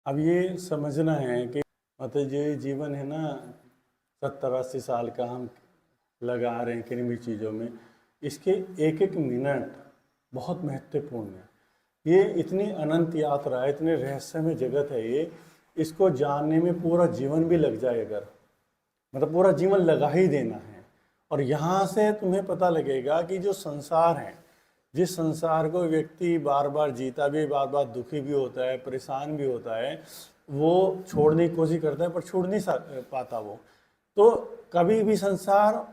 अब ये समझना है कि मतलब ये जीवन है ना, 70-80 साल का हम लगा रहे हैं किन्हीं भी चीज़ों में, इसके एक एक मिनट बहुत महत्वपूर्ण है। ये इतनी अनंत यात्रा है, इतने रहस्यमय जगत है ये, इसको जानने में पूरा जीवन भी लग जाए अगर, मतलब पूरा जीवन लगा ही देना है। और यहाँ से तुम्हें पता लगेगा कि जो संसार है, जिस संसार को व्यक्ति बार बार जीता भी, बार बार दुखी भी होता है, परेशान भी होता है, वो छोड़ने की कोशिश करता है पर छोड़ नहीं पाता वो, तो कभी भी संसार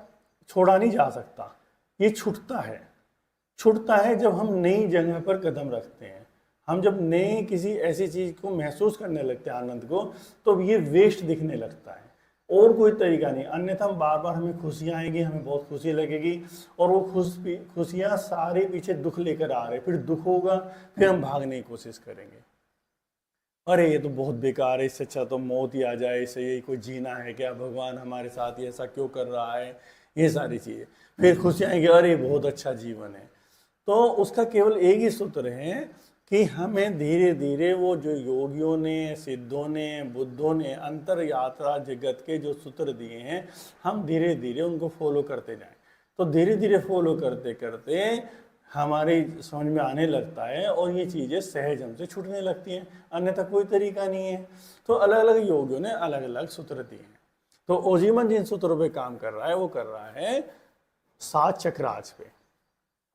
छोड़ा नहीं जा सकता। ये छूटता है जब हम नई जगह पर कदम रखते हैं, हम जब नए किसी ऐसी चीज़ को महसूस करने लगते हैं, आनंद को, तो ये वेस्ट दिखने लगता है। और कोई तरीका नहीं, अन्यथा हम बार बार हमें खुशियाँ आएंगी, हमें बहुत खुशी लगेगी, और वो खुशियाँ सारे पीछे दुख लेकर आ रहे, फिर दुख होगा, फिर हम भागने की कोशिश करेंगे, अरे ये तो बहुत बेकार है, इससे अच्छा तो मौत ही आ जाए, इससे यही कोई जीना है क्या, भगवान हमारे साथ ये ऐसा क्यों कर रहा है, ये सारी चीज़ें। फिर खुशियाँ आएंगी, अरे बहुत अच्छा जीवन है। तो उसका केवल एक ही सूत्र है कि हमें धीरे धीरे वो जो योगियों ने, सिद्धों ने, बुद्धों ने अंतर यात्रा जगत के जो सूत्र दिए हैं, हम धीरे धीरे उनको फॉलो करते जाएं। तो धीरे धीरे फॉलो करते करते हमारी समझ में आने लगता है और ये चीज़ें सहज हमसे छूटने लगती हैं, अन्यथा कोई तरीका नहीं है। तो अलग अलग योगियों ने अलग अलग सूत्र दिए हैं। तो ओजीमन जिन सूत्रों पे काम कर रहा है वो कर रहा है 7 चक्रास पे।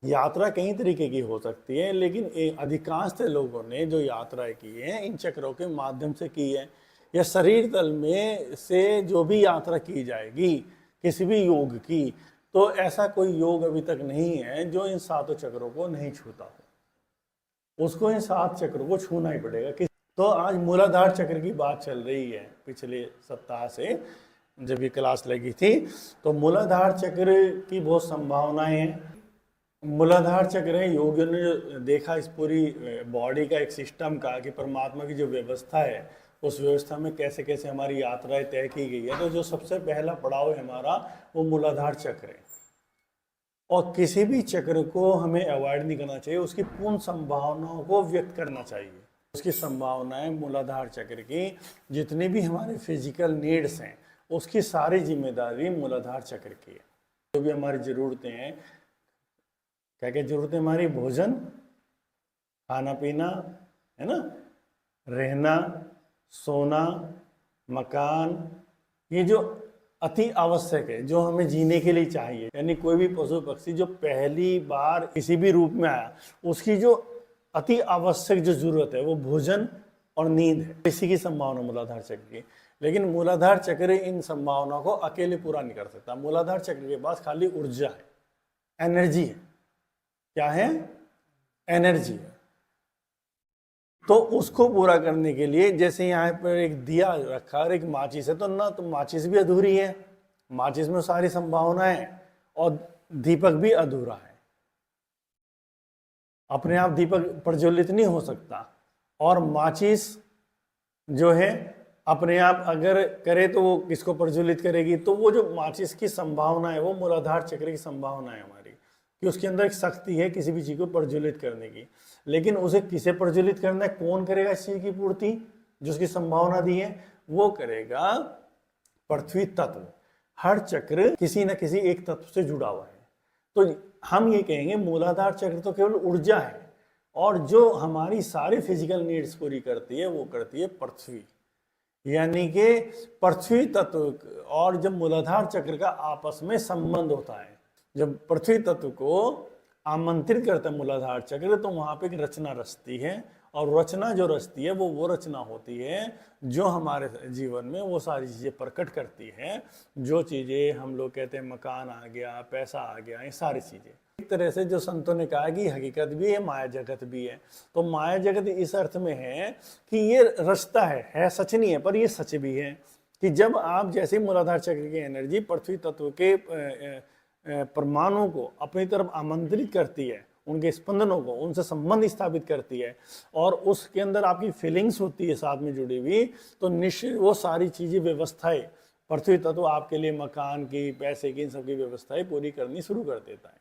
यात्रा कई तरीके की हो सकती है, लेकिन अधिकांश लोगों ने जो यात्राएं की हैं इन चक्रों के माध्यम से की है, या शरीर तल में से जो भी यात्रा की जाएगी किसी भी योग की, तो ऐसा कोई योग अभी तक नहीं है जो इन 7 चक्रों को नहीं छूता हो। उसको इन 7 चक्रों को छूना ही पड़ेगा। तो आज मूलाधार चक्र की बात चल रही है, पिछले सप्ताह से जब ये क्लास लगी थी, तो मूलाधार चक्र की बहुत संभावनाएं हैं। मूलाधार चक्र है, योगियों ने जो देखा इस पूरी बॉडी का एक सिस्टम का, कि परमात्मा की जो व्यवस्था है उस व्यवस्था में कैसे कैसे हमारी यात्राएं तय की गई है, तो जो सबसे पहला पड़ाव है हमारा वो मूलाधार चक्र है। और किसी भी चक्र को हमें अवॉइड नहीं करना चाहिए, उसकी पूर्ण संभावनाओं को व्यक्त करना चाहिए। उसकी संभावनाएं मूलाधार चक्र की, जितनी भी हमारे फिजिकल नीड्स हैं उसकी सारी जिम्मेदारी मूलाधार चक्र की है। जो भी हमारी ज़रूरतें हैं, क्या क्या जरूरतें हमारी, भोजन, खाना पीना, है ना, रहना, सोना, मकान, ये जो अति आवश्यक है, जो हमें जीने के लिए चाहिए। यानी कोई भी पशु पक्षी जो पहली बार किसी भी रूप में आया, उसकी जो अति आवश्यक जो जरूरत है वो भोजन और नींद है। इसी की संभावना मूलाधार चक्र की। लेकिन मूलाधार चक्र इन संभावनाओं को अकेले पूरा नहीं कर सकता। मूलाधार चक्र के पास खाली ऊर्जा है, एनर्जी है। क्या है? एनर्जी है। तो उसको पूरा करने के लिए, जैसे यहाँ पर एक दिया रखा और एक माचिस है, तो ना तो माचिस भी अधूरी है, माचिस में सारी संभावनाएं है, और दीपक भी अधूरा है। अपने आप दीपक प्रज्वलित नहीं हो सकता, और माचिस जो है अपने आप अगर करे तो वो किसको प्रज्वलित करेगी? तो वो जो माचिस की संभावना है वो मूलाधार चक्र की संभावना है हमारी, कि उसके अंदर एक शक्ति है किसी भी चीज को प्रज्वलित करने की। लेकिन उसे किसे प्रज्वलित करना है, कौन करेगा इस चीज की पूर्ति? जो उसकी संभावना दी है वो करेगा पृथ्वी तत्व। हर चक्र किसी न किसी एक तत्व से जुड़ा हुआ है। तो हम ये कहेंगे मूलाधार चक्र तो केवल ऊर्जा है, और जो हमारी सारी फिजिकल नीड्स पूरी करती है वो करती है पृथ्वी। यानी कि पृथ्वी तत्व और जब मूलाधार चक्र का आपस में संबंध होता है, जब पृथ्वी तत्व को आमंत्रित करता है मूलाधार चक्र, तो वहां पे एक रचना रचती है, और रचना जो रचती है वो रचना होती है जो हमारे जीवन में वो सारी चीज़ें प्रकट करती है। जो चीज़ें हम लोग कहते हैं मकान आ गया, पैसा आ गया, ये सारी चीज़ें एक तरह से जो संतों ने कहा कि हकीकत भी है, माया जगत भी है। तो माया जगत इस अर्थ में है कि ये रचता है सच नहीं है, पर ये सच भी है कि जब आप जैसे मूलाधार चक्र की एनर्जी पृथ्वी तत्व के परमाणु को अपनी तरफ आमंत्रित करती है, उनके स्पंदनों को, उनसे संबंध स्थापित करती है, और उसके अंदर आपकी फीलिंग्स होती है साथ में जुड़ी हुई, तो निश्चित वो सारी चीज़ें, व्यवस्थाएं, पृथ्वी तत्व आपके लिए मकान की, पैसे की, इन सबकी व्यवस्थाएं पूरी करनी शुरू कर देता है।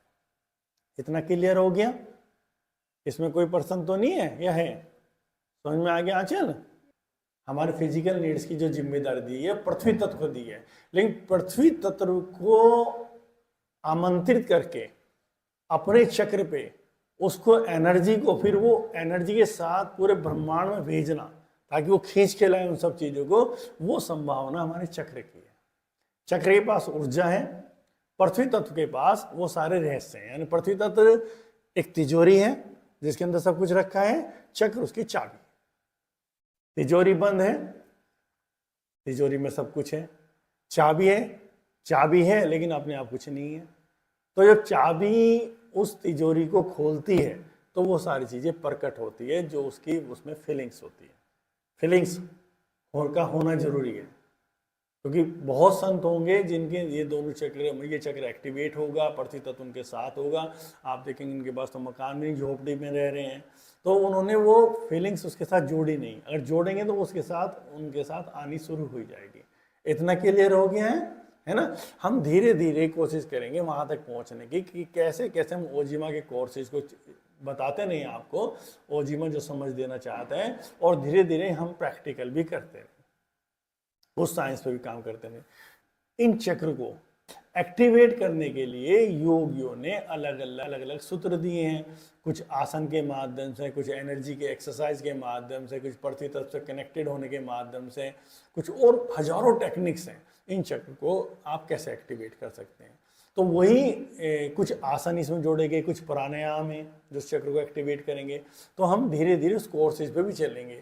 इतना क्लियर हो गया? इसमें कोई प्रश्न तो नहीं है, या है? समझ में आ गया आंचल? हमारे फिजिकल नीड्स की जो जिम्मेदारी दी है पृथ्वी तत्व को दी है, लेकिन पृथ्वी तत्व को आमंत्रित करके अपने चक्र पे उसको एनर्जी को फिर वो एनर्जी के साथ पूरे ब्रह्मांड में भेजना ताकि वो खींच के लाए उन सब चीजों को, वो संभावना हमारे चक्र की है। चक्र के पास ऊर्जा है, पृथ्वी तत्व के पास वो सारे रहस्य हैं। यानी पृथ्वी तत्व एक तिजोरी है जिसके अंदर सब कुछ रखा है, चक्र उसकी चाबी। तिजोरी बंद है, तिजोरी में सब कुछ है। चाबी है लेकिन अपने आप कुछ नहीं है। तो जब चाबी उस तिजोरी को खोलती है तो वो सारी चीजें प्रकट होती है जो उसकी उसमें फीलिंग्स होती है। फीलिंग्स का होना जरूरी है, क्योंकि बहुत संत होंगे जिनके ये दोनों चक्र, ये चक्र एक्टिवेट होगा, पृथ्वी तत्व उनके साथ होगा। आप देखेंगे इनके पास तो मकान में झोपड़ी में रह रहे हैं, तो उन्होंने वो फीलिंग्स उसके साथ जोड़ी नहीं। अगर जोड़ेंगे तो उसके साथ उनके साथ आनी शुरू हो जाएगी। इतना क्लियर हो गया है ना। हम धीरे धीरे कोशिश करेंगे वहां तक पहुंचने की कि कैसे कैसे हम ओजिमा के कोर्सेज को बताते नहीं आपको, ओजिमा जो समझ देना चाहते हैं, और धीरे धीरे हम प्रैक्टिकल भी करते हैं, उस साइंस पे भी काम करते हैं। इन चक्र को एक्टिवेट करने के लिए योगियों ने अलग अलग सूत्र दिए हैं। कुछ आसन के माध्यम से, कुछ एनर्जी के एक्सरसाइज के माध्यम से, कुछ पृथ्वी तत्व से कनेक्टेड होने के माध्यम से, कुछ और हजारों टेक्निक्स हैं। इन चक्र को आप कैसे एक्टिवेट कर सकते हैं, तो वही कुछ आसन इसमें जोड़ेंगे, कुछ प्राणायाम है जो चक्र को एक्टिवेट करेंगे। तो हम धीरे धीरे उस कोर्सेज पे भी चलेंगे।